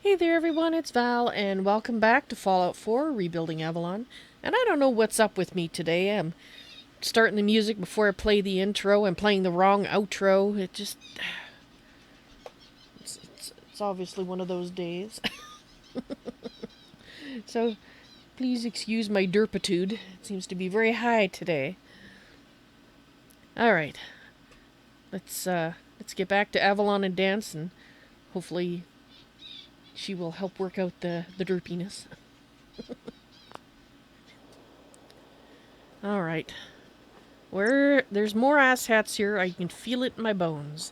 Hey there everyone, it's Val, and welcome back to Fallout 4, Rebuilding Avalon. And I don't know what's up with me today. I'm starting the music before I play the intro. I'm playing the wrong outro. It's obviously one of those days. So, please excuse my derpitude. It seems to be very high today. Alright, let's get back to Avalon and Danse, and hopefully she will help work out the derpiness. Alright. There's more asshats here. I can feel it in my bones.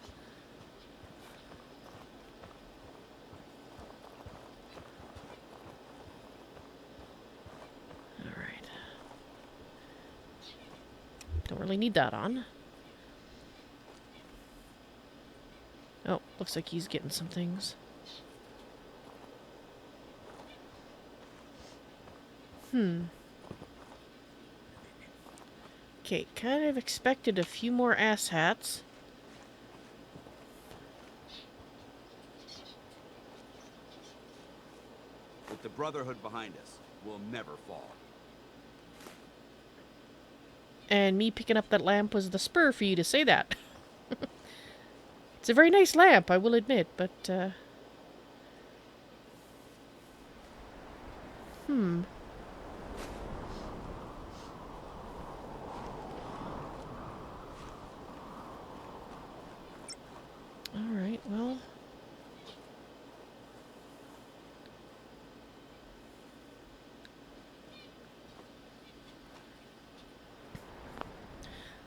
Alright. Don't really need that on. Oh, looks like he's getting some things. Okay, kind of expected a few more asshats. With the Brotherhood behind us, we'll never fall. And me picking up that lamp was the spur for you to say that. It's a very nice lamp, I will admit, but, Alright, well...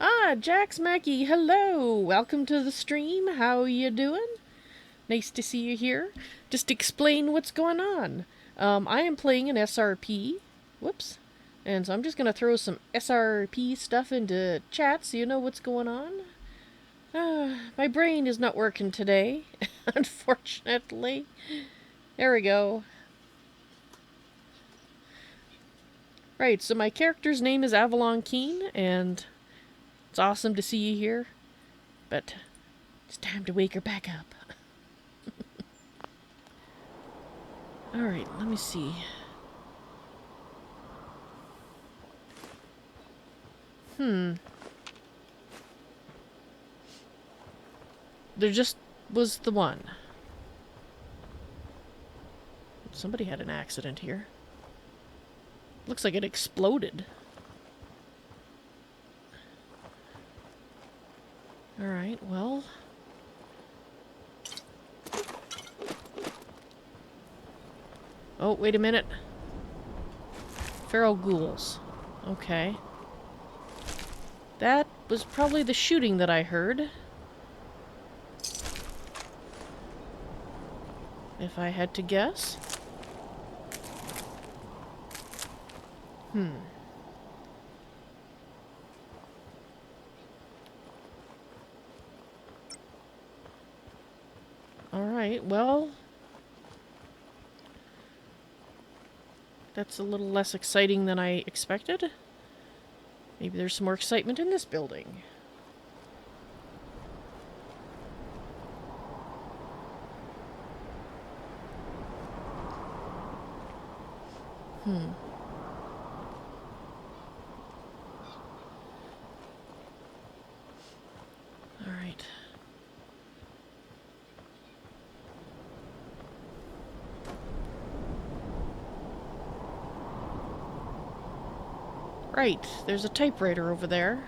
Ah, Jax Mackie, hello! Welcome to the stream. How you doing? Nice to see you here. Just explain what's going on. I am playing an SRP. Whoops. And so I'm just going to throw some SRP stuff into chat so you know what's going on. My brain is not working today, unfortunately. There we go. Right, so my character's name is Avalon Keen, and it's awesome to see you here. But it's time to wake her back up. Alright, let me see. There just was the one. Somebody had an accident here. Looks like it exploded. Alright, well... Oh, wait a minute. Feral ghouls. Okay. That was probably the shooting that I heard. If I had to guess. Alright, well... That's a little less exciting than I expected. Maybe there's some more excitement in this building. Alright. Right, there's a typewriter over there.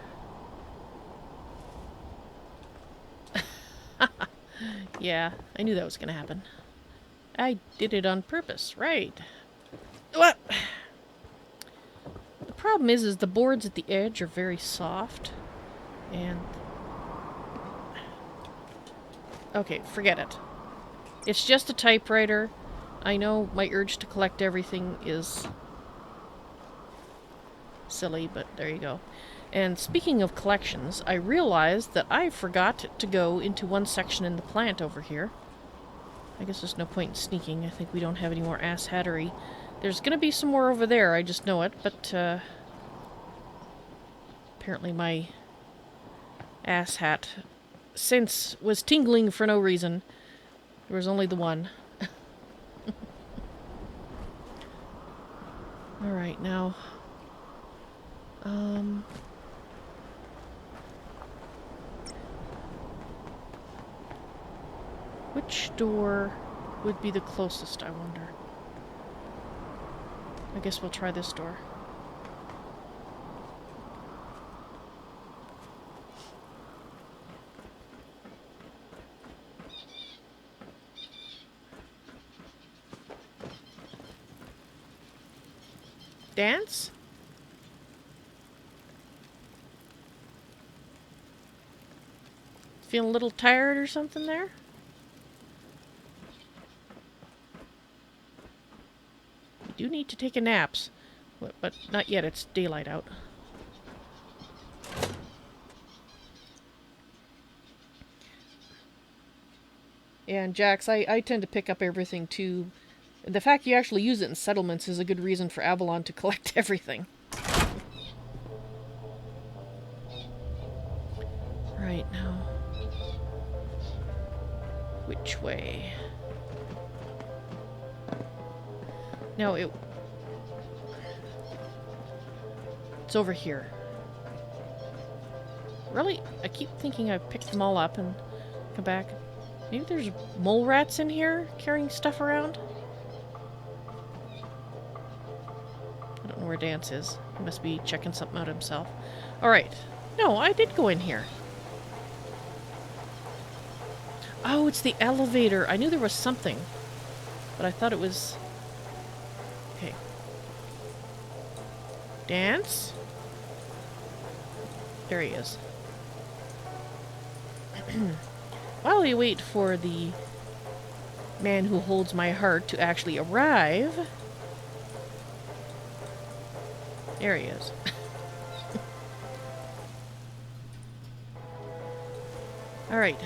Yeah, I knew that was gonna happen. I did it on purpose, right. What? The problem is the boards at the edge are very soft. And... Okay, forget it. It's just a typewriter. I know my urge to collect everything is... silly, but there you go. And speaking of collections, I realized that I forgot to go into one section in the plant over here. I guess there's no point in sneaking. I think we don't have any more asshattery. There's gonna be some more over there, I just know it, but, apparently my asshat sense was tingling for no reason. There was only the one. Alright, now... which door would be the closest, I wonder? I guess we'll try this door. Dance? Feeling a little tired or something there? We do need to take a nap, but not yet, it's daylight out. And Jax, I tend to pick up everything too. The fact you actually use it in settlements is a good reason for Avalon to collect everything. Right, now. Which way? No, it's over here. Really? I keep thinking I've picked them all up and come back. Maybe there's mole rats in here carrying stuff around? I don't know where Danse is. He must be checking something out himself. Alright. No, I did go in here. Oh, it's the elevator. I knew there was something. But I thought it was... Okay. Danse? There he is. While we wait for the man who holds my heart to actually arrive... There he is. Alright.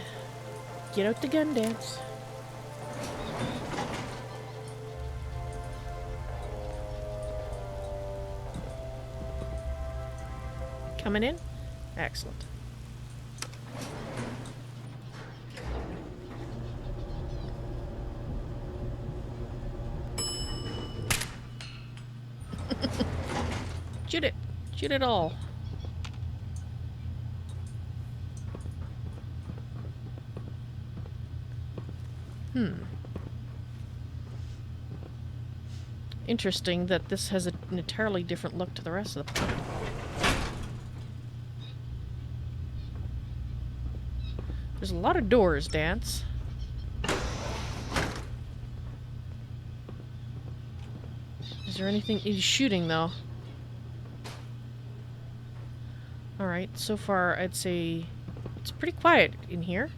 Get out the gun, Danse. Coming in? Excellent. Shoot it. Shoot it all. Interesting that this has an entirely different look to the rest of the planet. There's a lot of doors, Danse. Is there anything he's shooting, though? Alright, so far I'd say it's pretty quiet in here.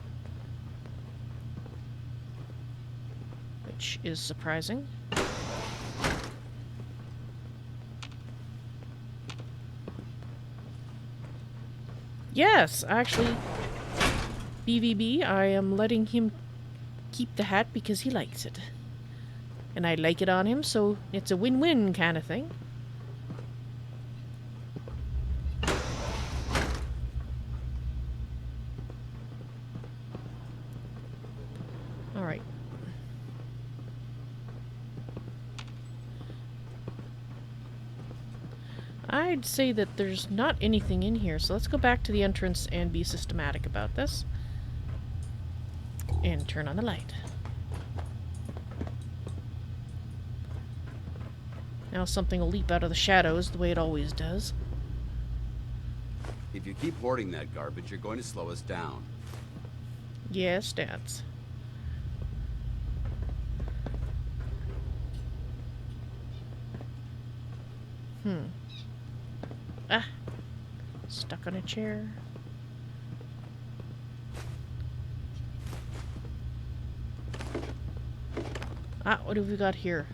Which is surprising. Yes, actually, BVB, I am letting him keep the hat because he likes it. And I like it on him, so it's a win-win kind of thing. Alright. I'd say that there's not anything in here, so let's go back to the entrance and be systematic about this. And turn on the light. Now something will leap out of the shadows the way it always does. If you keep hoarding that garbage, you're going to slow us down. Yes, Danse. Ah! Stuck on a chair. Ah, what have we got here?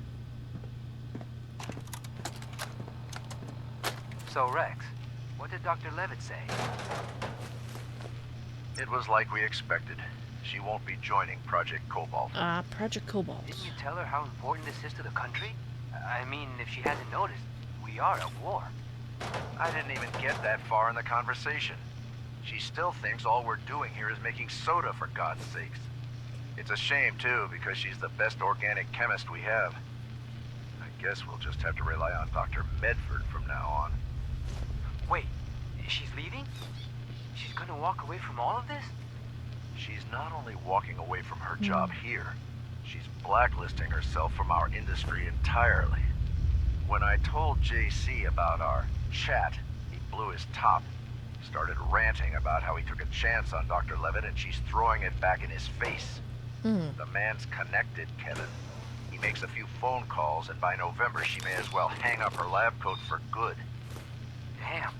So, Rex, what did Dr. Levitt say? It was like we expected. She won't be joining Project Cobalt. Ah, Project Cobalt. Didn't you tell her how important this is to the country? I mean, if she hasn't noticed, we are at war. I didn't even get that far in the conversation. She still thinks all we're doing here is making soda, for God's sakes. It's a shame, too, because she's the best organic chemist we have. Guess we'll just have to rely on Dr. Medford from now on. Wait, she's leaving? She's gonna walk away from all of this? She's not only walking away from her job here, she's blacklisting herself from our industry entirely. When I told JC about our chat, he blew his top. Started ranting about how he took a chance on Dr. Levitt and she's throwing it back in his face. The man's connected, Kevin. He makes a few phone calls and by November she may as well hang up her lab coat for good. Damn.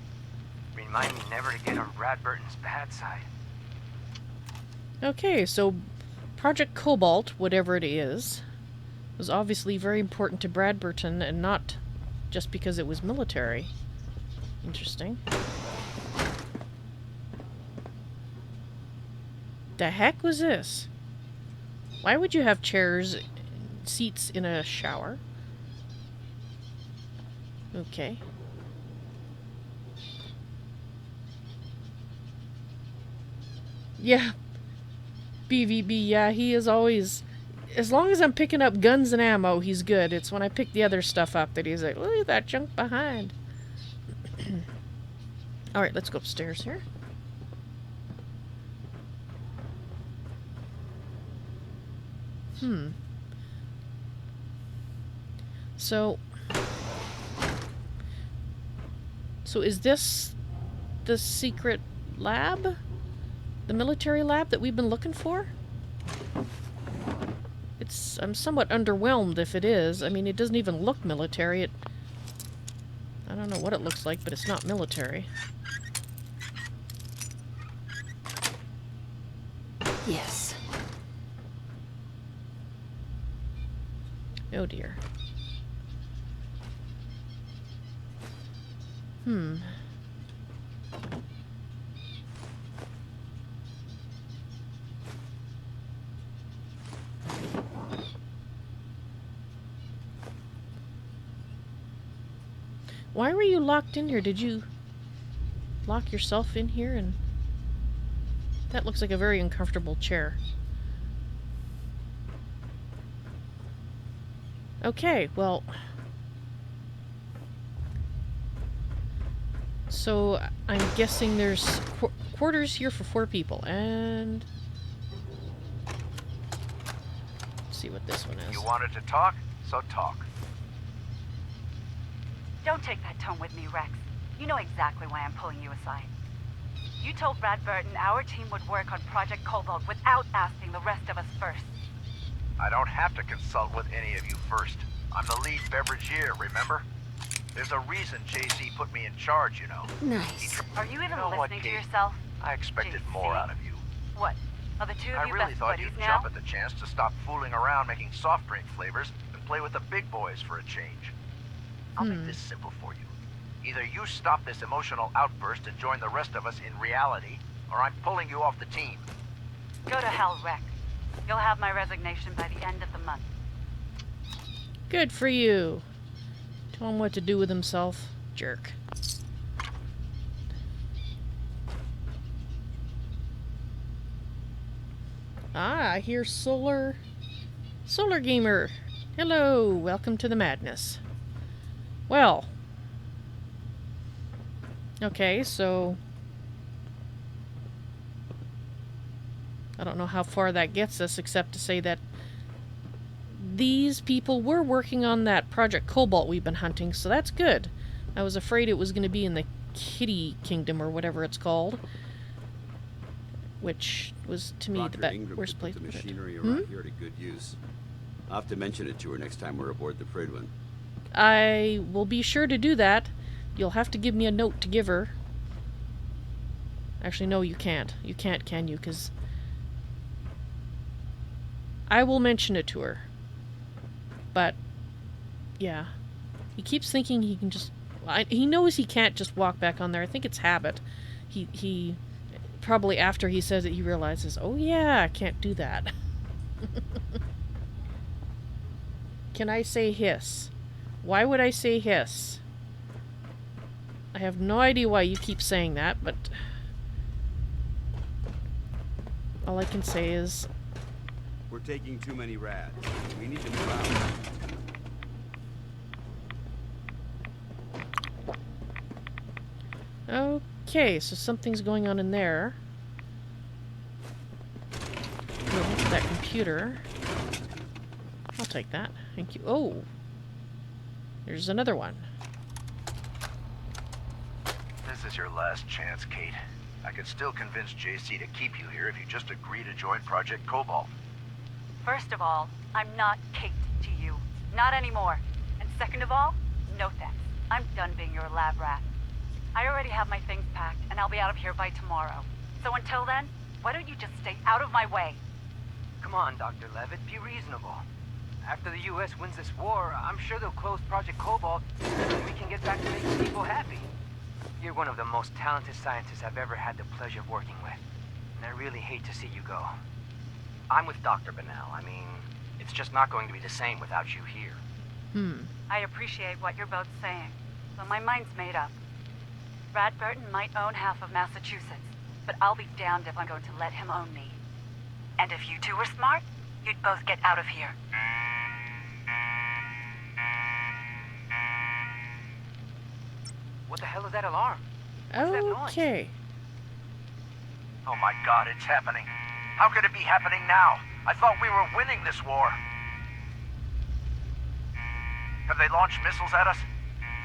Remind me never to get on Brad Burton's bad side. Okay, so Project Cobalt, whatever it is, was obviously very important to Brad Burton and not just because it was military. Interesting. The heck was this? Why would you have chairs, seats in a shower? Okay. Yeah. BVB, yeah, he is always... As long as I'm picking up guns and ammo, he's good. It's when I pick the other stuff up that he's like, look at that junk behind. Alright, let's go upstairs here. So is this the secret lab? The military lab that we've been looking for? I'm somewhat underwhelmed if it is. I mean, it doesn't even look military. I don't know what it looks like, but it's not military. Yes. Oh dear. Why were you locked in here? Did you lock yourself in here? And that looks like a very uncomfortable chair. Okay, well... So, I'm guessing there's quarters here for 4 people, and... Let's see what this one is. You wanted to talk, so talk. Don't take that tone with me, Rex. You know exactly why I'm pulling you aside. You told Brad Burton our team would work on Project Cobalt without asking the rest of us first. I don't have to consult with any of you first. I'm the lead beverageer, remember? There's a reason JC put me in charge, you know. Nice. Are you even know what, listening to Kate? yourself? I expected JC. more out of you. What? Are the two of I you really best thought buddies you'd now? jump at the chance to stop fooling around making soft drink flavors and play with the big boys for a change. I'll make this simple for you. Either you stop this emotional outburst and join the rest of us in reality, or I'm pulling you off the team. Go to hell, Rex. You'll have my resignation by the end of the month. Good for you. Tell him what to do with himself. Jerk. Ah, I hear Solar Gamer. Hello, welcome to the madness. Well. Okay, so... I don't know how far that gets us, except to say that these people were working on that Project Cobalt we've been hunting, so that's good. I was afraid it was going to be in the Kitty Kingdom, or whatever it's called. Which was, to me, Dr. the Ingram worst could place put to the put it. machinery around here to good use. I'll have to mention it to her next time we're aboard the Fridwin. I will be sure to do that. You'll have to give me a note to give her. Actually, no, you can't. You can't, can you? Because I will mention it to her. But, yeah. He keeps thinking he can just... he knows he can't just walk back on there. I think it's habit. He probably after he says it, he realizes, oh yeah, I can't do that. Can I say hiss? Why would I say hiss? I have no idea why you keep saying that, but... all I can say is... We're taking too many rads. We need to move out. Okay, so something's going on in there. Look at that computer. I'll take that. Thank you. Oh! There's another one. This is your last chance, Kate. I could still convince JC to keep you here if you just agree to join Project Cobalt. First of all, I'm not Kate to you. Not anymore. And second of all, no thanks. I'm done being your lab rat. I already have my things packed, and I'll be out of here by tomorrow. So until then, why don't you just stay out of my way? Come on, Dr. Levitt, be reasonable. After the U.S. wins this war, I'm sure they'll close Project Cobalt, and we can get back to making people happy. You're one of the most talented scientists I've ever had the pleasure of working with, and I really hate to see you go. I'm with Dr. Bennell. I mean, it's just not going to be the same without you here. I appreciate what you're both saying, but my mind's made up. Brad Burton might own half of Massachusetts, but I'll be damned if I'm going to let him own me. And if you two were smart, you'd both get out of here. What the hell is that alarm? What's that noise? Okay. Oh my god, it's happening. How could it be happening now? I thought we were winning this war. Have they launched missiles at us?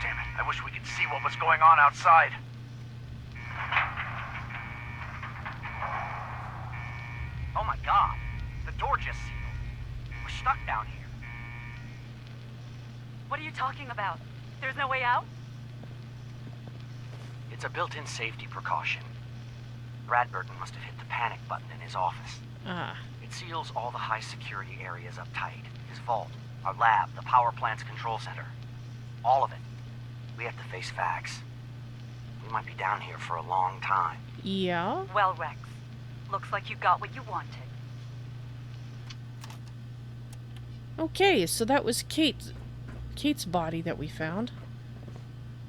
Damn it, I wish we could see what was going on outside. Oh my god, the door just sealed. We're stuck down here. What are you talking about? There's no way out? It's a built-in safety precaution. Brad Burton must have hit the panic button in his office. Ah. It seals all the high-security areas up tight. His vault, our lab, the power plant's control center. All of it. We have to face facts. We might be down here for a long time. Yeah? Well, Rex, looks like you got what you wanted. Okay, so that was Kate's body that we found.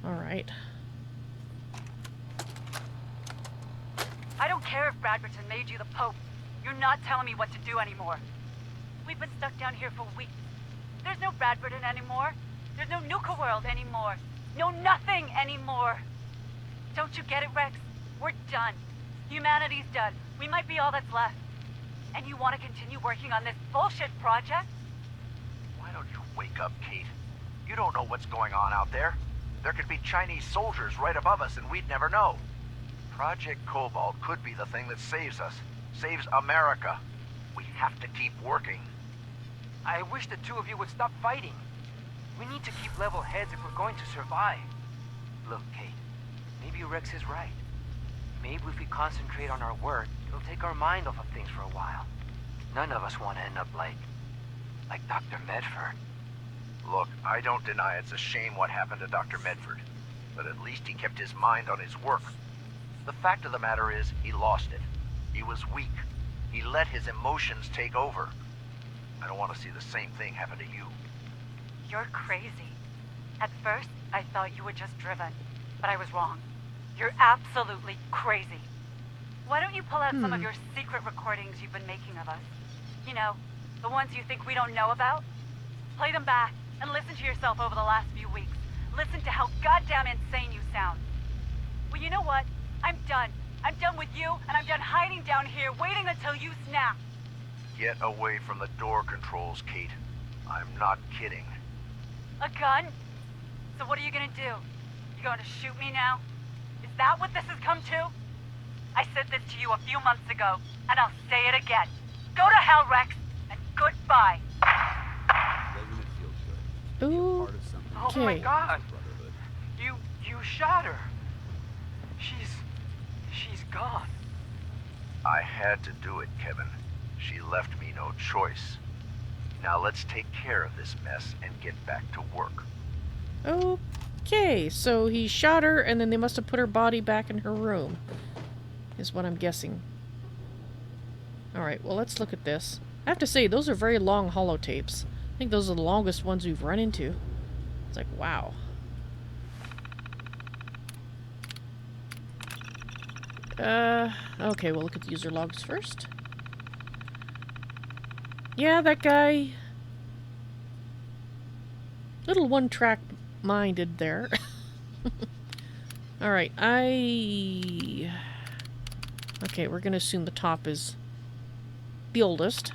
Alright. I don't care if Bradberton made you the Pope. You're not telling me what to do anymore. We've been stuck down here for weeks. There's no Bradberton anymore. There's no Nuka-World anymore. No nothing anymore. Don't you get it, Rex? We're done. Humanity's done. We might be all that's left. And you want to continue working on this bullshit project? Why don't you wake up, Kate? You don't know what's going on out there. There could be Chinese soldiers right above us and we'd never know. Project Cobalt could be the thing that saves us. Saves America. We have to keep working. I wish the two of you would stop fighting. We need to keep level heads if we're going to survive. Look, Kate, maybe Rex is right. Maybe if we concentrate on our work, it'll take our mind off of things for a while. None of us want to end up like Dr. Medford. Look, I don't deny it's a shame what happened to Dr. Medford, but at least he kept his mind on his work. The fact of the matter is, he lost it. He was weak. He let his emotions take over. I don't want to see the same thing happen to you. You're crazy. At first, I thought you were just driven, but I was wrong. You're absolutely crazy. Why don't you pull out some of your secret recordings you've been making of us? You know, the ones you think we don't know about? Play them back and listen to yourself over the last few weeks. Listen to how goddamn insane you sound. Well, you know what? I'm done. I'm done with you, and I'm done hiding down here, waiting until you snap. Get away from the door controls, Kate. I'm not kidding. A gun? So what are you gonna do? You going to shoot me now? Is that what this has come to? I said this to you a few months ago, and I'll say it again. Go to hell, Rex, and goodbye. Doesn't it feel good? To be a Ooh. part of something. Oh my Okay. god! Brotherhood. You shot her. She's gone. I had to do it, Kevin. She left me no choice. Now let's take care of this mess and get back to work. Okay, so he shot her and then they must have put her body back in her room. Is what I'm guessing. Alright, well let's look at this. I have to say, those are very long holotapes. I think those are the longest ones we've run into. It's like, wow. Okay, we'll look at the user logs first. Yeah, that guy... Little one-track minded there. Alright, okay, we're gonna assume the top is the oldest.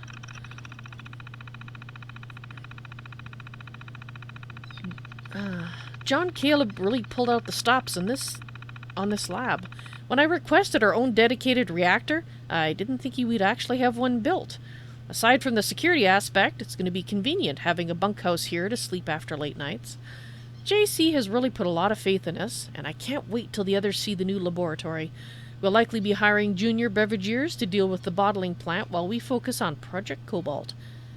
John Caleb really pulled out the stops on this lab. When I requested our own dedicated reactor, I didn't think he would actually have one built. Aside from the security aspect, it's going to be convenient having a bunkhouse here to sleep after late nights. JC has really put a lot of faith in us, and I can't wait till the others see the new laboratory. We'll likely be hiring junior beveragers to deal with the bottling plant while we focus on Project Cobalt.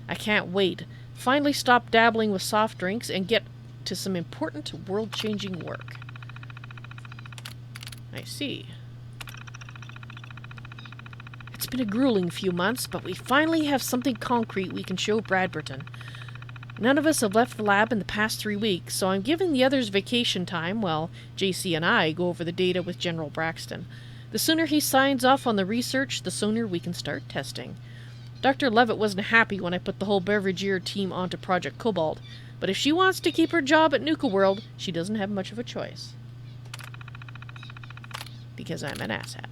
I can't wait. Finally stop dabbling with soft drinks and get to some important world-changing work. I see. It's been a grueling few months, but we finally have something concrete we can show Bradberton. None of us have left the lab in the past 3 weeks, so I'm giving the others vacation time while JC and I go over the data with General Braxton. The sooner he signs off on the research, the sooner we can start testing. Dr. Levitt wasn't happy when I put the whole Beverageer team onto Project Cobalt, but if she wants to keep her job at Nuka-World, she doesn't have much of a choice. Because I'm an asshat.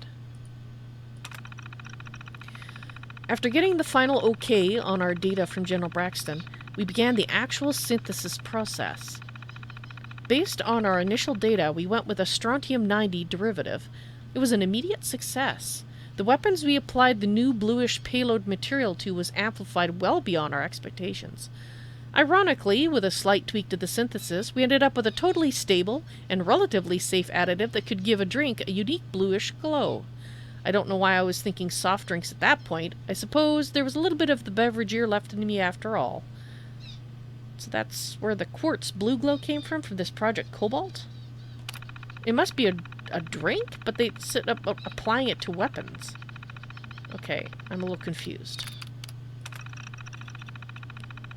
After getting the final okay on our data from General Braxton, we began the actual synthesis process. Based on our initial data, we went with a strontium-90 derivative. It was an immediate success. The weapons we applied the new bluish payload material to was amplified well beyond our expectations. Ironically, with a slight tweak to the synthesis, we ended up with a totally stable and relatively safe additive that could give a drink a unique bluish glow. I don't know why I was thinking soft drinks at that point. I suppose there was a little bit of the Beverageer left in me after all. So that's where the quartz blue glow came from this Project Cobalt? It must be a drink, but they sit up applying it to weapons. Okay, I'm a little confused.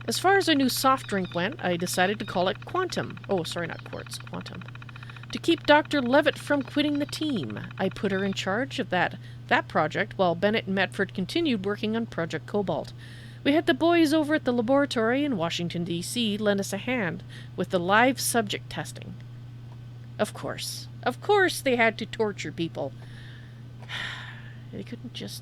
As far as our new soft drink went, I decided to call it Quantum. Oh, sorry, not Quartz, Quantum. To keep Dr. Levitt from quitting the team, I put her in charge of that project while Bennett and Medford continued working on Project Cobalt. We had the boys over at the laboratory in Washington, D.C. lend us a hand with the live subject testing. Of course they had to torture people. They couldn't just...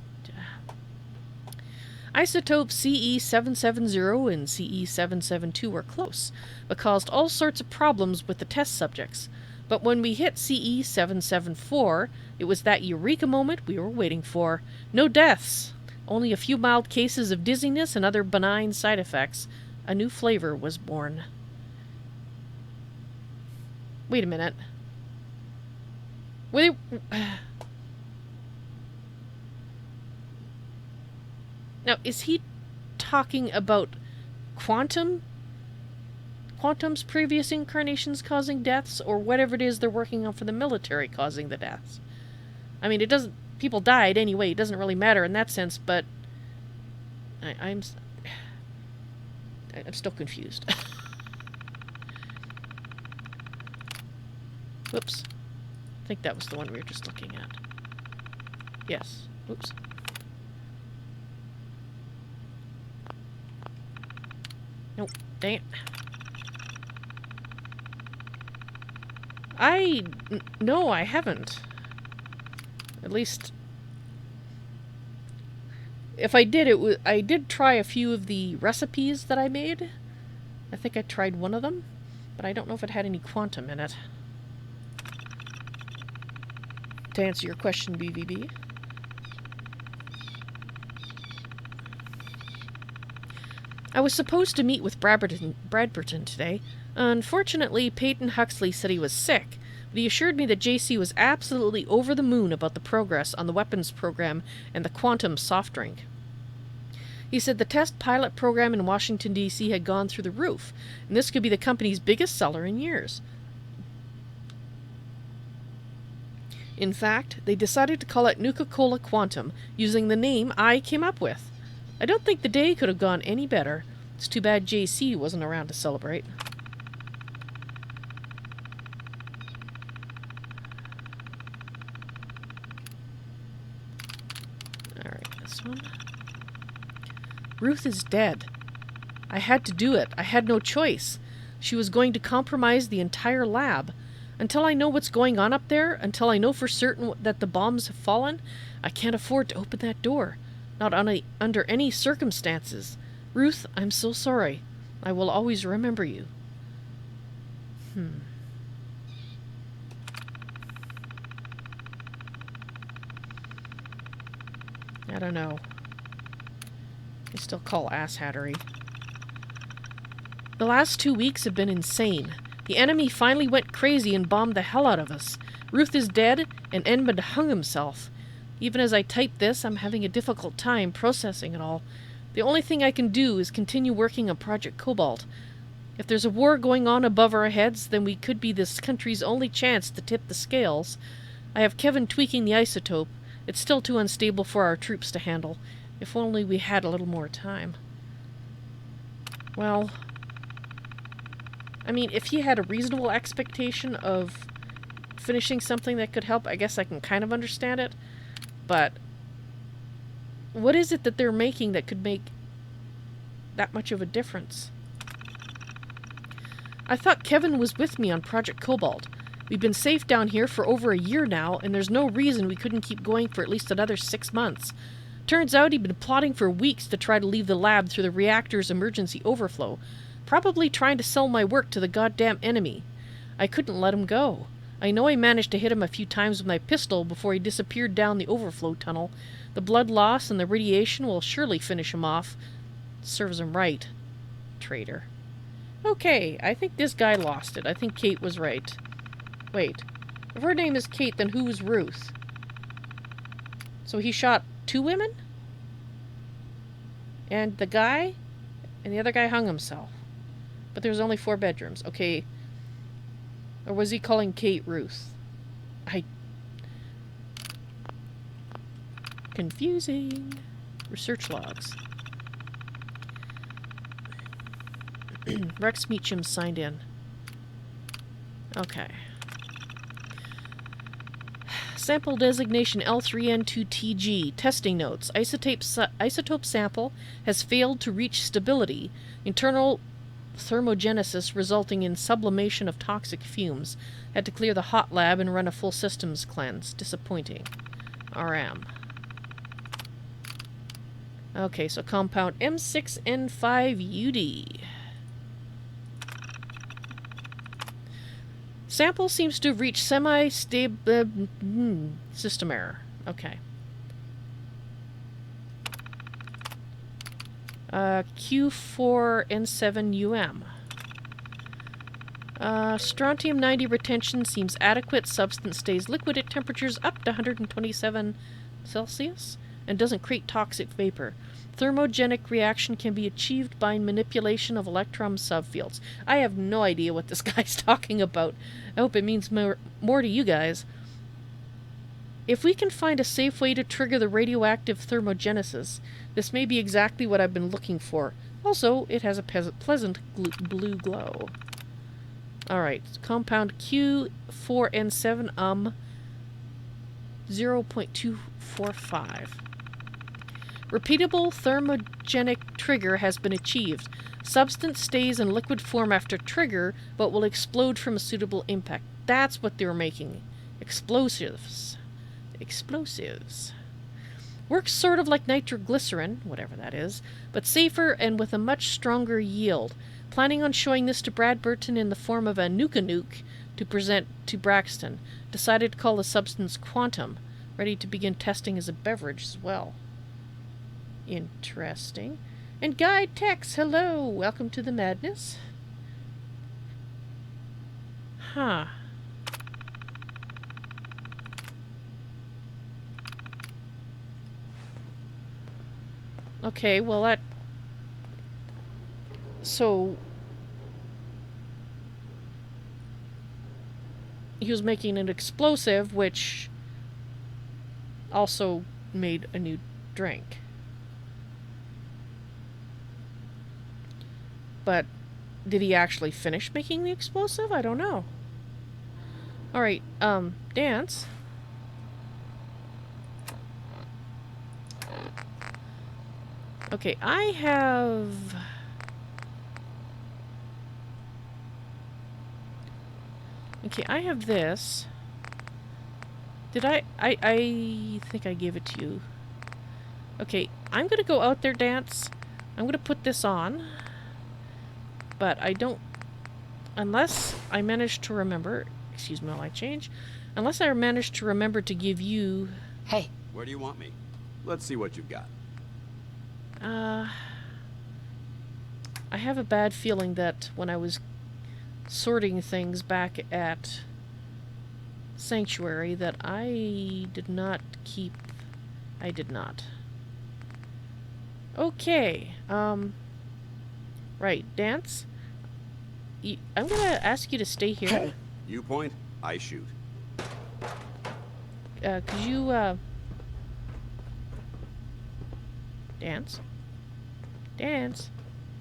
Isotopes CE770 and CE772 were close, but caused all sorts of problems with the test subjects. But when we hit CE774, it was that eureka moment we were waiting for. No deaths, only a few mild cases of dizziness and other benign side effects. A new flavor was born. Wait a minute. Were they... Now, is he talking about Quantum's previous incarnations causing deaths, or whatever it is they're working on for the military causing the deaths? I mean, it doesn't... People died anyway, it doesn't really matter in that sense, but... I'm still confused. Whoops. I think that was the one we were just looking at. Yes. Whoops. Nope. Dang it. No, I haven't. At least... If I did, I did try a few of the recipes that I made. I think I tried one of them, but I don't know if it had any quantum in it. To answer your question, BVB. I was supposed to meet with Bradberton today. Unfortunately, Peyton Huxley said he was sick, but he assured me that JC was absolutely over the moon about the progress on the weapons program and the quantum soft drink. He said the test pilot program in Washington, D.C. had gone through the roof, and this could be the company's biggest seller in years. In fact, they decided to call it Nuka-Cola Quantum, using the name I came up with. I don't think the day could have gone any better. It's too bad JC wasn't around to celebrate. Alright, this one. Ruth is dead. I had to do it. I had no choice. She was going to compromise the entire lab. Until I know what's going on up there, until I know for certain that the bombs have fallen, I can't afford to open that door. Not under any circumstances. Ruth, I'm so sorry. I will always remember you. I don't know. I still call asshattery. The last 2 weeks have been insane. The enemy finally went crazy and bombed the hell out of us. Ruth is dead, and Edmund hung himself. Even as I type this, I'm having a difficult time processing it all. The only thing I can do is continue working on Project Cobalt. If there's a war going on above our heads, then we could be this country's only chance to tip the scales. I have Kevin tweaking the isotope. It's still too unstable for our troops to handle. If only we had a little more time. Well, I mean, if he had a reasonable expectation of finishing something that could help, I guess I can kind of understand it. But what is it that they're making that could make that much of a difference? I thought Kevin was with me on Project Cobalt. We've been safe down here for over a year now, and there's no reason we couldn't keep going for at least another 6 months. Turns out he'd been plotting for weeks to try to leave the lab through the reactor's emergency overflow. Probably trying to sell my work to the goddamn enemy. I couldn't let him go. I know I managed to hit him a few times with my pistol before he disappeared down the overflow tunnel. The blood loss and the radiation will surely finish him off. Serves him right. Traitor. Okay, I think this guy lost it. I think Kate was right. Wait. If her name is Kate, then who's Ruth? So he shot 2 women? And the guy? And the other guy hung himself. But there's only 4 bedrooms. Okay. Or was he calling Kate Ruth? Confusing. Research logs. Rex Meacham signed in. Okay. Sample designation L3N2TG. Testing notes. Isotope sample has failed to reach stability. Internal thermogenesis resulting in sublimation of toxic fumes. Had to clear the hot lab and run a full systems cleanse. Disappointing. RM. Okay, so compound M6N5UD. Sample seems to have reached semi-stable system error. Okay. Q4N7UM. Strontium-90 retention seems adequate. Substance stays liquid at temperatures up to 127 Celsius and doesn't create toxic vapor. Thermogenic reaction can be achieved by manipulation of electron subfields. I have no idea what this guy's talking about. I hope it means more to you guys. If we can find a safe way to trigger the radioactive thermogenesis, this may be exactly what I've been looking for. Also, it has a pleasant blue glow. Alright, compound Q4N7 0.245. Repeatable thermogenic trigger has been achieved. Substance stays in liquid form after trigger, but will explode from a suitable impact. That's what they're making. Explosives. Explosives. Works sort of like nitroglycerin, whatever that is, but safer and with a much stronger yield. Planning on showing this to Brad Burton in the form of a Nuka-Nuke to present to Braxton. Decided to call the substance Quantum. Ready to begin testing as a beverage as well. Interesting. And Guy Tex, hello! Welcome to the madness. Huh. Okay, well that... So... he was making an explosive, which also made a new drink. But did he actually finish making the explosive? I don't know. Alright, Danse. Okay, I have... Okay, I have this. Did I think I gave it to you. Okay, I'm gonna go out there, Danse. I'm gonna put this on. But I don't... Unless I manage to remember... Excuse me while I change. Unless I manage to remember to give you... Hey. Where do you want me? Let's see what you've got. I have a bad feeling that when I was sorting things back at Sanctuary that I did not keep... I did not. Okay, right, Danse? I'm gonna ask you to stay here. Hey. You point, I shoot. Could you, Danse? Danse?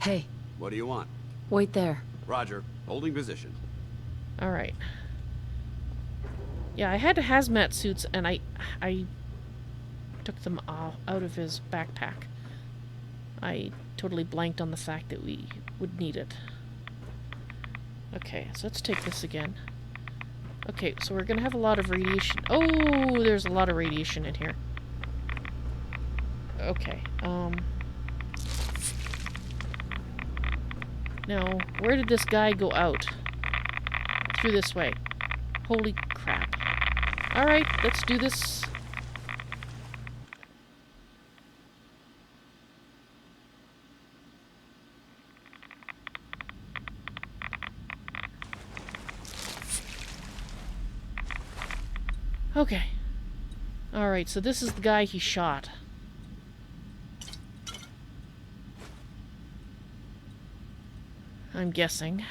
Hey, What do you want? wait there. Roger. Holding position. Alright. Yeah, I had hazmat suits, and I took them out of his backpack. I totally blanked on the fact that we would need it. Okay, so let's take this again. Okay, so we're gonna have a lot of radiation. Oh, there's a lot of radiation in here. Okay, now, where did this guy go out? Through this way. Holy crap. Alright, let's do this. Okay. Alright, so this is the guy he shot. I'm guessing.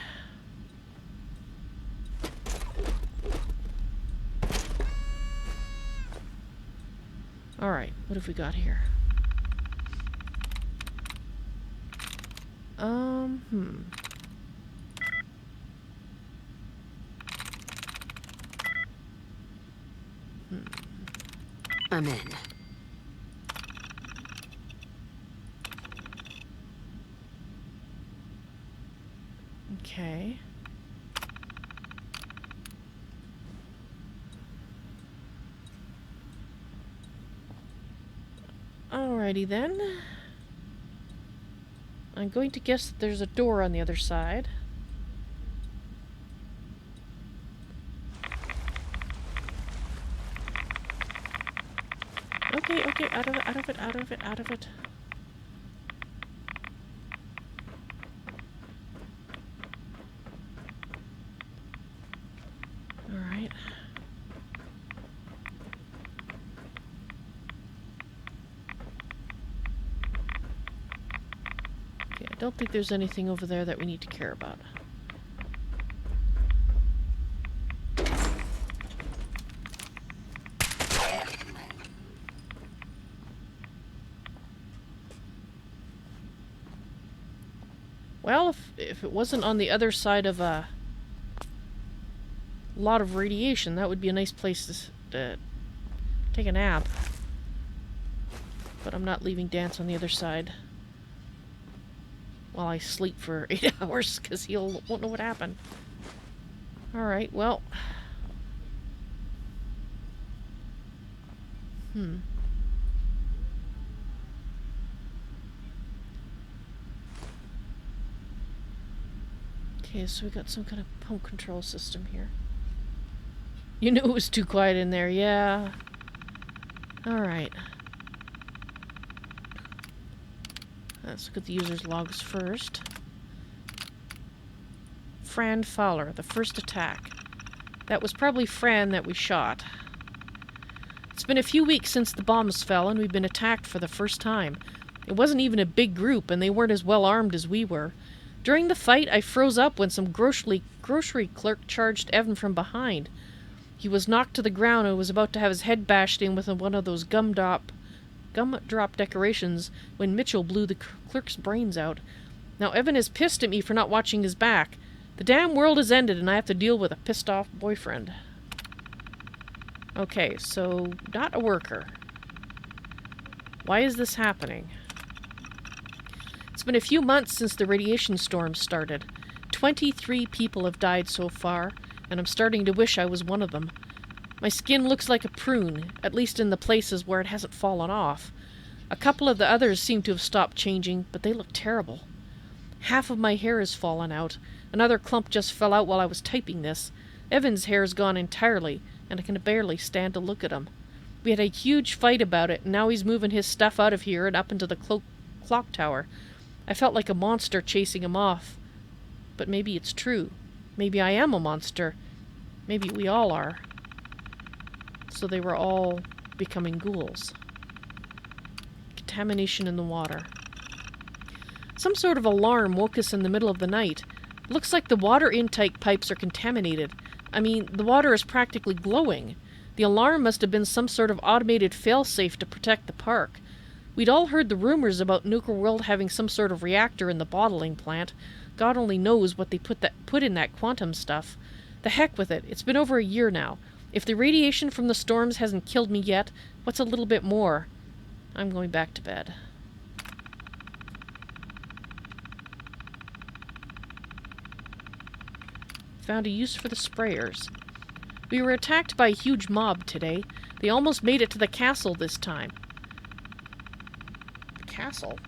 Alright, what have we got here? I'm in. Okay. Alrighty then. I'm going to guess that there's a door on the other side. Okay, okay, out of it, out of it, out of it, out of it. Alright. Okay, I don't think there's anything over there that we need to care about. Well, if it wasn't on the other side of a lot of radiation, that would be a nice place to take a nap. But I'm not leaving Danse on the other side while I sleep for 8 hours, because he won't know what happened. Alright, well... Okay, so we got some kind of pump control system here. You knew it was too quiet in there, yeah. Alright. Let's look at the user's logs first. Fran Fowler, the first attack. That was probably Fran that we shot. It's been a few weeks since the bombs fell, and we've been attacked for the first time. It wasn't even a big group, and they weren't as well armed as we were. During the fight, I froze up when some grocery clerk charged Evan from behind. He was knocked to the ground and was about to have his head bashed in with one of those gumdrop decorations when Mitchell blew the clerk's brains out. Now Evan is pissed at me for not watching his back. The damn world has ended and I have to deal with a pissed-off boyfriend. Okay, so not a worker. Why is this happening? It's been a few months since the radiation storm started. 23 people have died so far. and I'm starting to wish I was one of them. My skin looks like a prune, at least in the places where it hasn't fallen off. A couple of the others seem to have stopped changing, but they look terrible. Half of my hair has fallen out. Another clump just fell out while I was typing this. Evan's hair's gone entirely, and I can barely stand to look at him. We had a huge fight about it, and now he's moving his stuff out of here and up into the clock tower. I felt like a monster chasing him off. But maybe it's true. Maybe I am a monster. Maybe we all are. So they were all becoming ghouls. Contamination in the water. Some sort of alarm woke us in the middle of the night. Looks like the water intake pipes are contaminated. I mean, the water is practically glowing. The alarm must have been some sort of automated failsafe to protect the park. We'd all heard the rumors about Nuka-World having some sort of reactor in the bottling plant. God only knows what they put in that quantum stuff. The heck with it. It's been over a year now. If the radiation from the storms hasn't killed me yet, what's a little bit more? I'm going back to bed. Found a use for the sprayers. We were attacked by a huge mob today. They almost made it to the castle this time. The castle?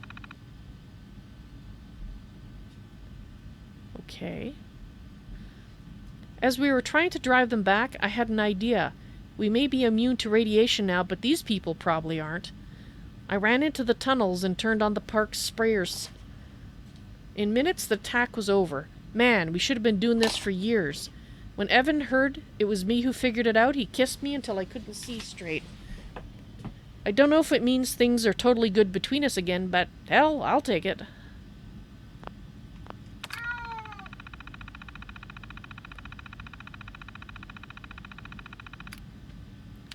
Okay. As we were trying to drive them back, I had an idea. We may be immune to radiation now, but these people probably aren't. I ran into the tunnels and turned on the park's sprayers. In minutes, the attack was over. Man, we should have been doing this for years. When Evan heard it was me who figured it out, he kissed me until I couldn't see straight. I don't know if it means things are totally good between us again, but hell, I'll take it.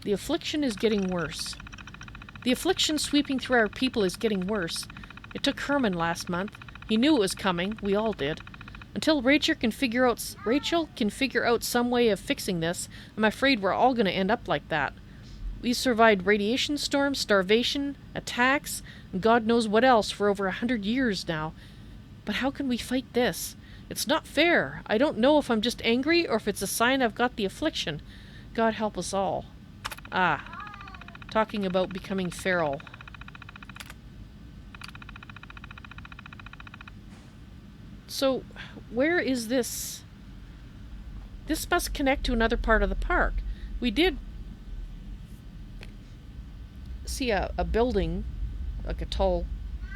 The affliction is getting worse. The affliction sweeping through our people is getting worse. It took Herman last month. He knew it was coming. We all did. Until Rachel can figure out some way of fixing this, I'm afraid we're all going to end up like that. We've survived radiation storms, starvation, attacks, and God knows what else for over 100 years now. But how can we fight this? It's not fair. I don't know if I'm just angry or if it's a sign I've got the affliction. God help us all. Talking about becoming feral. So, where is this? This must connect to another part of the park. We did see a building, like a tall,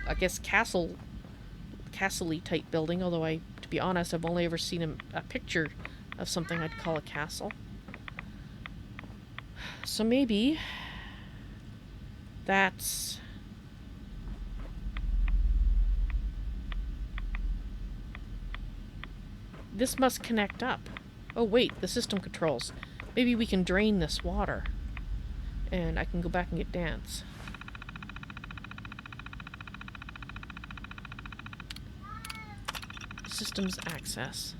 I guess, castle-y type building, although to be honest, I've only ever seen a picture of something I'd call a castle. So maybe that's... This must connect up. Oh wait, the system controls. Maybe we can drain this water. And I can go back and get Danse. Systems access.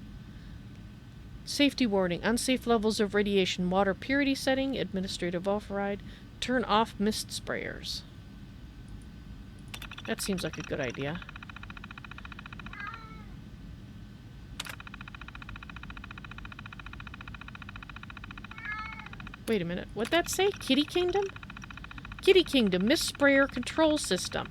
Safety warning. Unsafe levels of radiation. Water purity setting. Administrative override. Turn off mist sprayers. That seems like a good idea. Wait a minute. What'd that say? Kitty Kingdom? Kitty Kingdom. Mist sprayer control system.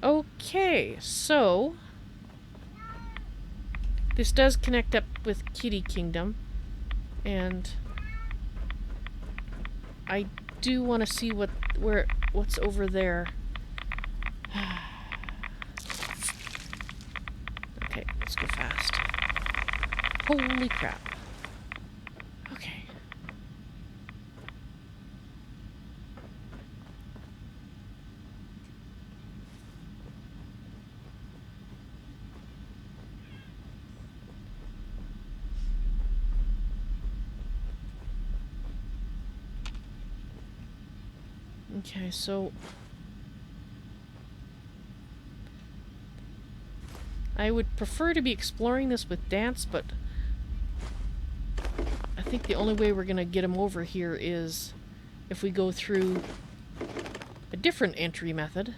Okay, so... this does connect up with Kitty Kingdom. And... I do want to see what's over there. Okay, let's go fast. Holy crap. Okay. Okay, so I would prefer to be exploring this with Danse, but I think the only way we're going to get him over here is if we go through a different entry method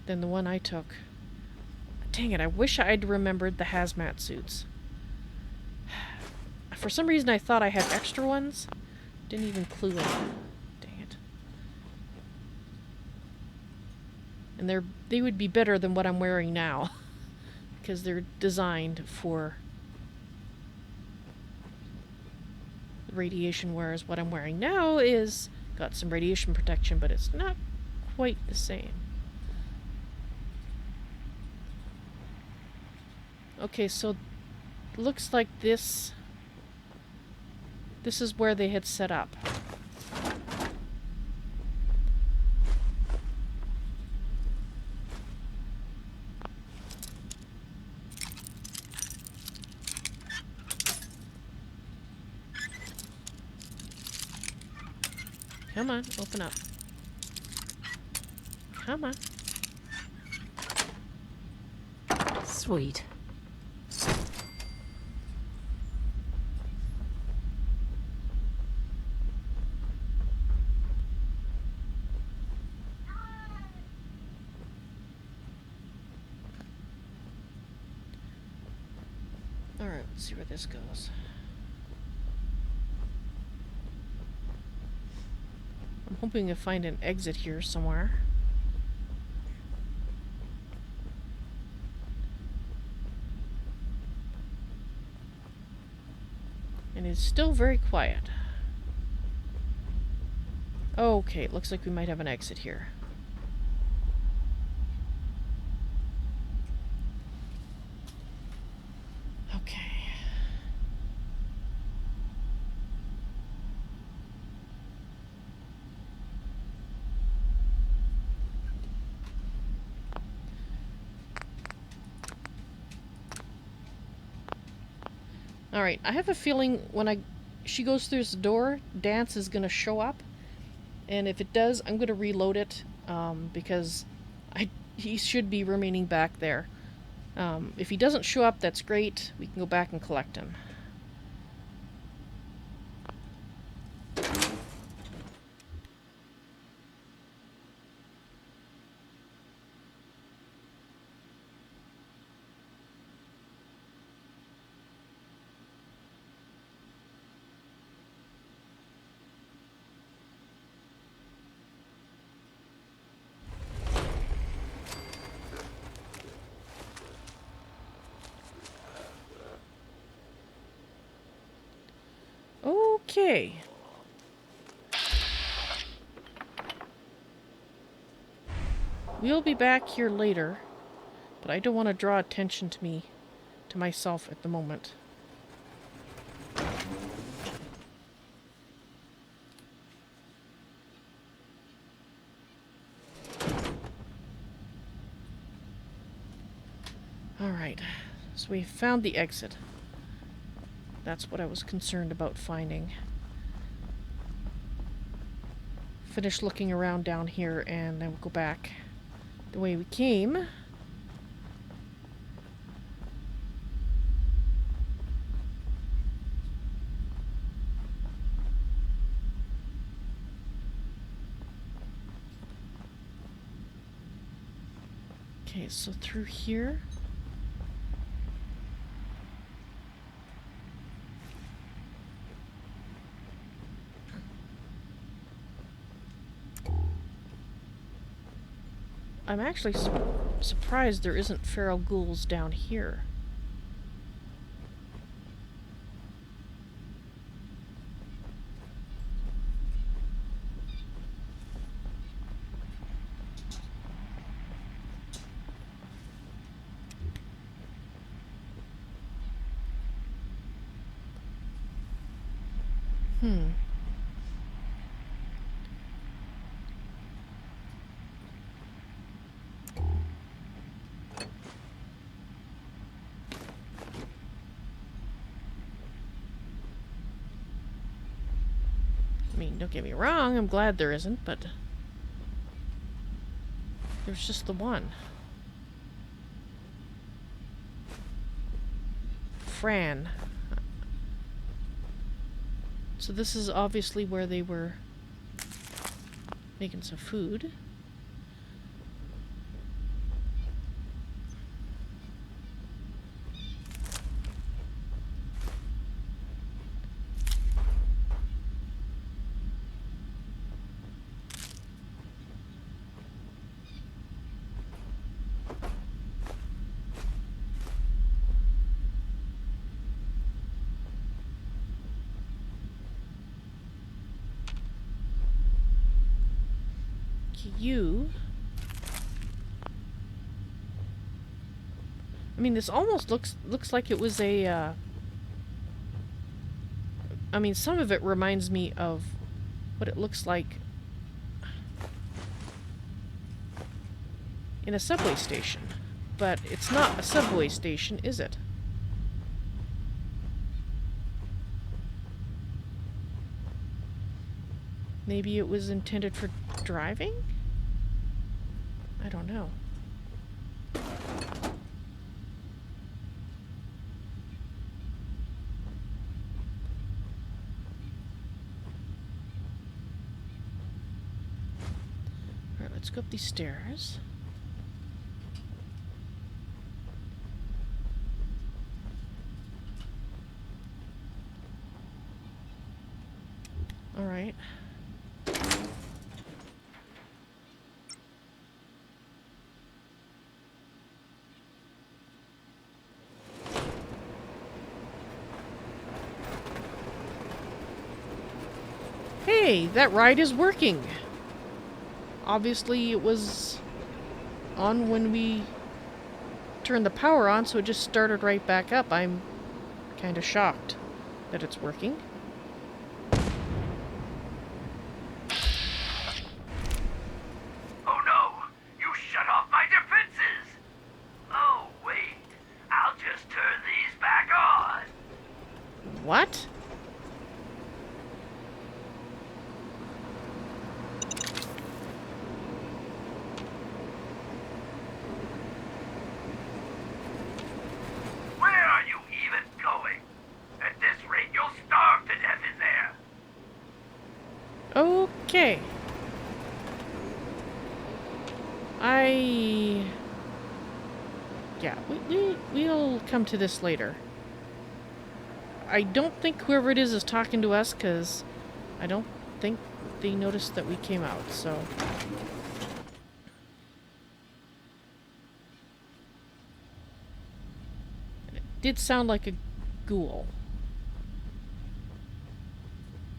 than the one I took. Dang it, I wish I'd remembered the hazmat suits. For some reason I thought I had extra ones. Didn't even clue in. Dang it. And they would be better than what I'm wearing now. Because they're designed for radiation, whereas what I'm wearing now is got some radiation protection, but it's not quite the same. Okay, so looks like this is where they had set up. Come on, open up. Come on. Sweet. Alright, let's see where this goes. I'm hoping to find an exit here somewhere. And it's still very quiet. Okay, it looks like we might have an exit here. Okay. Alright, I have a feeling when she goes through this door, Danse is going to show up. And if it does, I'm going to reload it, because he should be remaining back there. If he doesn't show up, that's great. We can go back and collect him. Okay. We'll be back here later, but I don't want to draw attention to myself at the moment. Alright, so we found the exit. That's what I was concerned about finding. Finish looking around down here and then we'll go back the way we came. Okay, so through here. I'm actually surprised there isn't feral ghouls down here. I mean, don't get me wrong, I'm glad there isn't, but there's just the one. Fran. So this is obviously where they were making some food. you. I mean, this almost looks like it was a, I mean, some of it reminds me of what it looks like in a subway station. But it's not a subway station, is it? Maybe it was intended for driving? I don't know. Alright, let's go up these stairs. Alright. Hey, that ride is working! Obviously it was on when we turned the power on, so it just started right back up. I'm kind of shocked that it's working. Oh no! You shut off my defenses! Oh wait, I'll just turn these back on! What? Where are you even going? At this rate, you'll starve to death in there! Okay. Yeah, we'll come to this later. I don't think whoever it is talking to us, because I don't think they noticed that we came out, so... It did sound like a ghoul.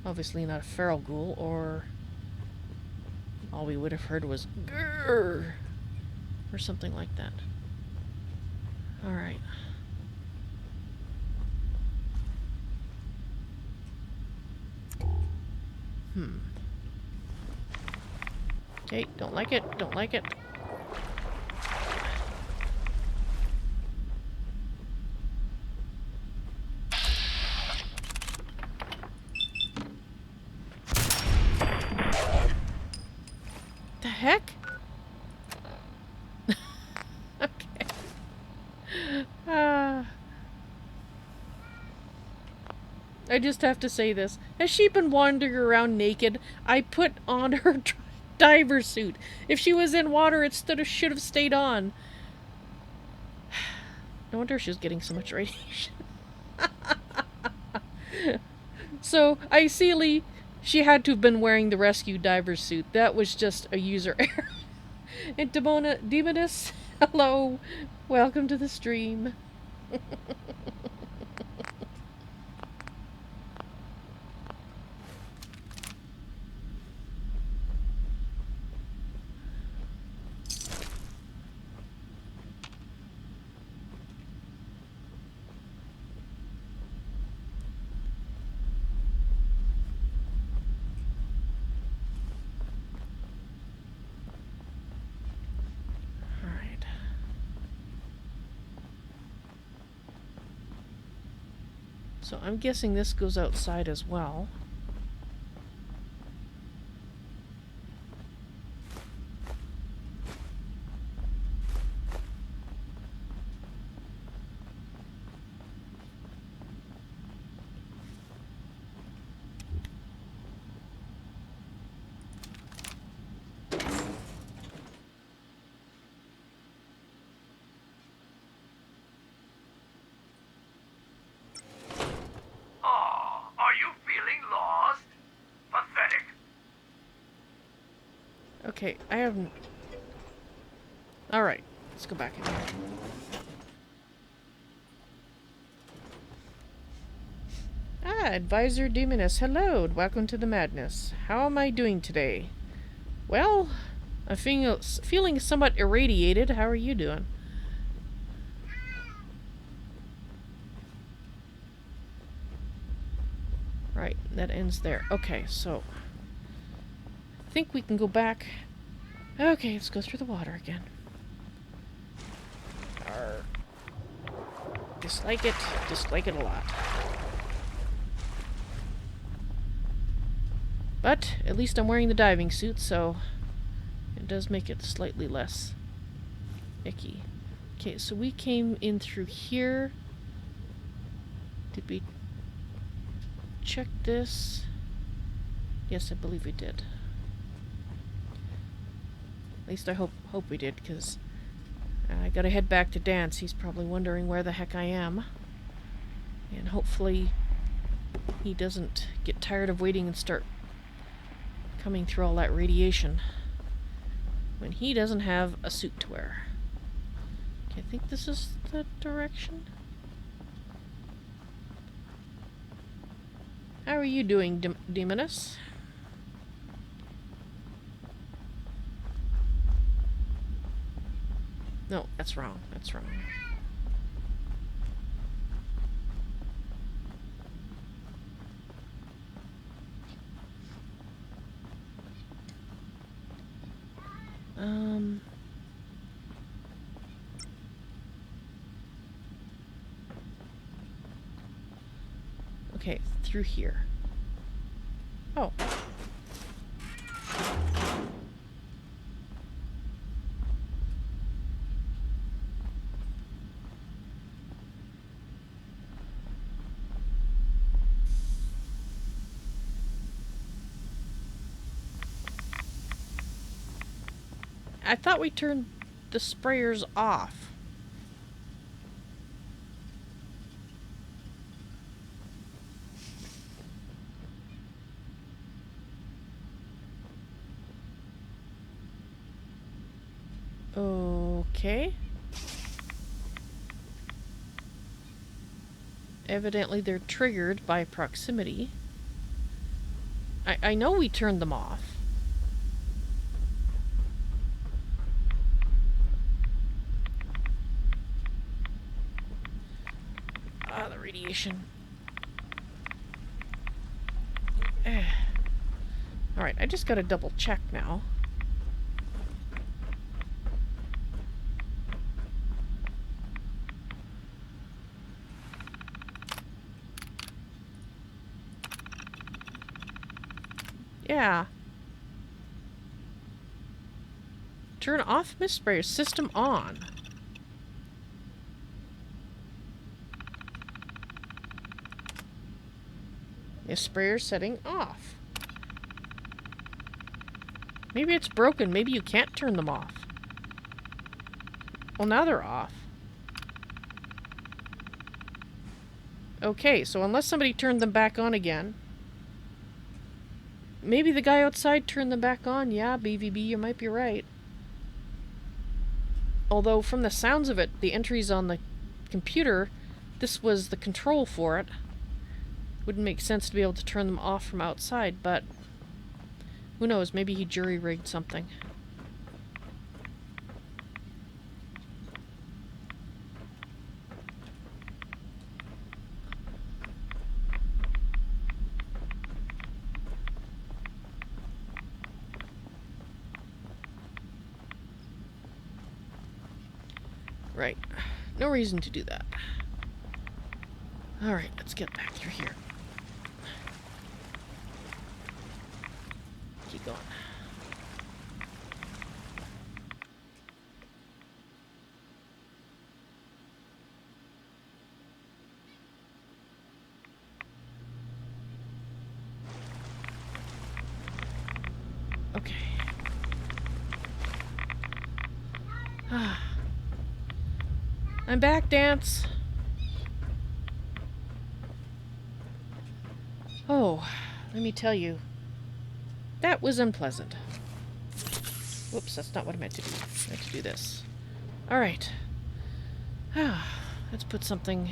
Obviously not a feral ghoul, or... all we would have heard was grrr, or something like that. Alright. Okay, don't like it, don't like it. The heck? Okay. I just have to say this. Has she been wandering around naked? I put on her diver suit. If she was in water, it should have stayed on. No wonder she was getting so much radiation. So, ideally, she had to have been wearing the rescue diver suit. That was just a user error. And Demoness, hello. Welcome to the stream. So I'm guessing this goes outside as well. Okay, I haven't... Alright, let's go back in here. Ah, Advisor Demoness, hello, welcome to the madness. How am I doing today? Well, I'm feeling somewhat irradiated. How are you doing? Right, that ends there. Okay, so I think we can go back. Okay, let's go through the water again. Arr. Dislike it a lot. But at least I'm wearing the diving suit, so it does make it slightly less icky. Okay, so we came in through here. Did we check this? Yes, I believe we did. At least I hope we did, because I gotta head back to Danse. He's probably wondering where the heck I am. And hopefully he doesn't get tired of waiting and start coming through all that radiation when he doesn't have a suit to wear. Okay, I think this is the direction. How are you doing, Demoness? No, that's wrong. That's wrong. Okay, through here. Oh. I thought we turned the sprayers off. Okay. Evidently they're triggered by proximity. I know we turned them off. Ah, the radiation. Alright, I just gotta double check now. Yeah. Turn off mist sprayer. System on. Mist sprayer setting off. Maybe it's broken. Maybe you can't turn them off. Well, now they're off. Okay, so unless somebody turned them back on again. Maybe the guy outside turned them back on. Yeah, BVB, you might be right. Although, from the sounds of it, the entries on the computer, this was the control for it. Wouldn't make sense to be able to turn them off from outside, but who knows, maybe he jury-rigged something. Right. No reason to do that. Alright, let's get back through here. Keep going. Okay. I'm back, Danse. Oh, let me tell you. That was unpleasant. Whoops, that's not what I meant to do. I meant to do this. Alright. Let's put something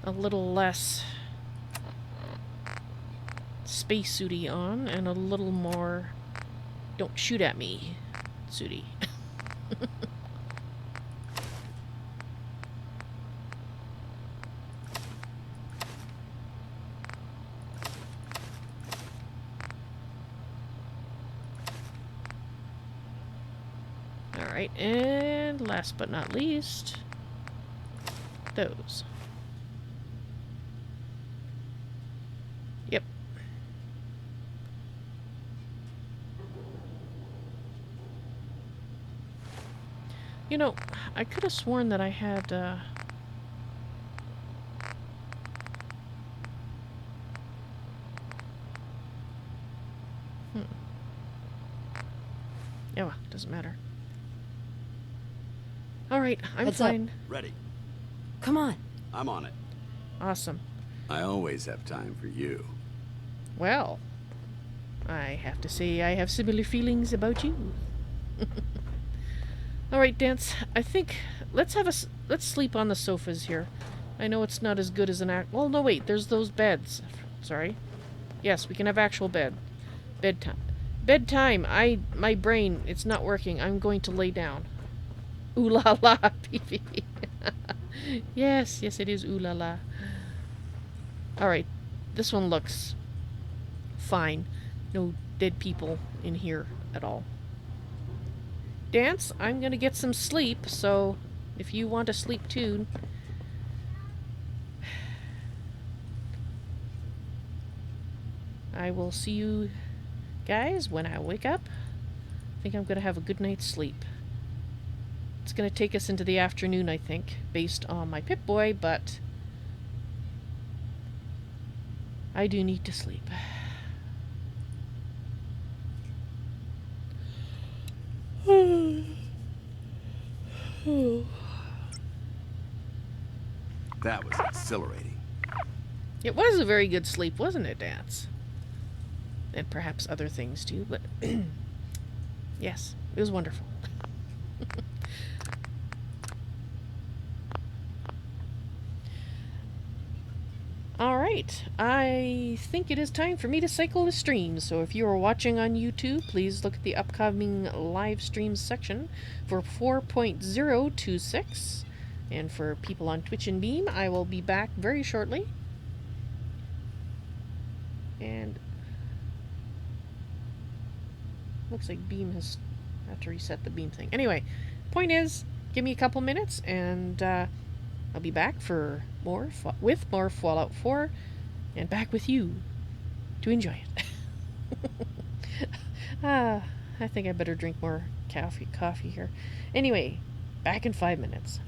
a little less spacesuity on and a little more don't shoot at me. Sooty. Alright, and last but not least, those. Yep. You know, I could have sworn that I had, Yeah, well, doesn't matter. Alright, I'm Heads up. fine. Ready. Come on. I'm on it. Awesome. I always have time for you. Well, I have to say I have similar feelings about you. Alright, Danse, I think let's sleep on the sofas here. I know it's not as good as an well, no, wait, there's those beds. Sorry. Yes, we can have actual bedtime. Bedtime. My brain, it's not working. I'm going to lay down. Ooh la la, pee. Yes, it is ooh la la. Alright, this one looks fine. No dead people in here at all. Danse, I'm gonna get some sleep, so if you want to sleep too. I will see you guys when I wake up. I think I'm gonna have a good night's sleep. It's gonna take us into the afternoon, I think, based on my Pip-Boy, but I do need to sleep. That was exhilarating. It was a very good sleep, wasn't it, Danse? And perhaps other things too, but yes, it was wonderful. Alright, I think it is time for me to cycle the stream, so if you are watching on YouTube, please look at the upcoming live streams section for 4.026, and for people on Twitch and Beam, I will be back very shortly. And looks like Beam has had to reset the Beam thing. Anyway, point is, give me a couple minutes, and I'll be back for more Fallout 4, and back with you to enjoy it. I think I better drink more coffee here. Anyway, back in 5 minutes.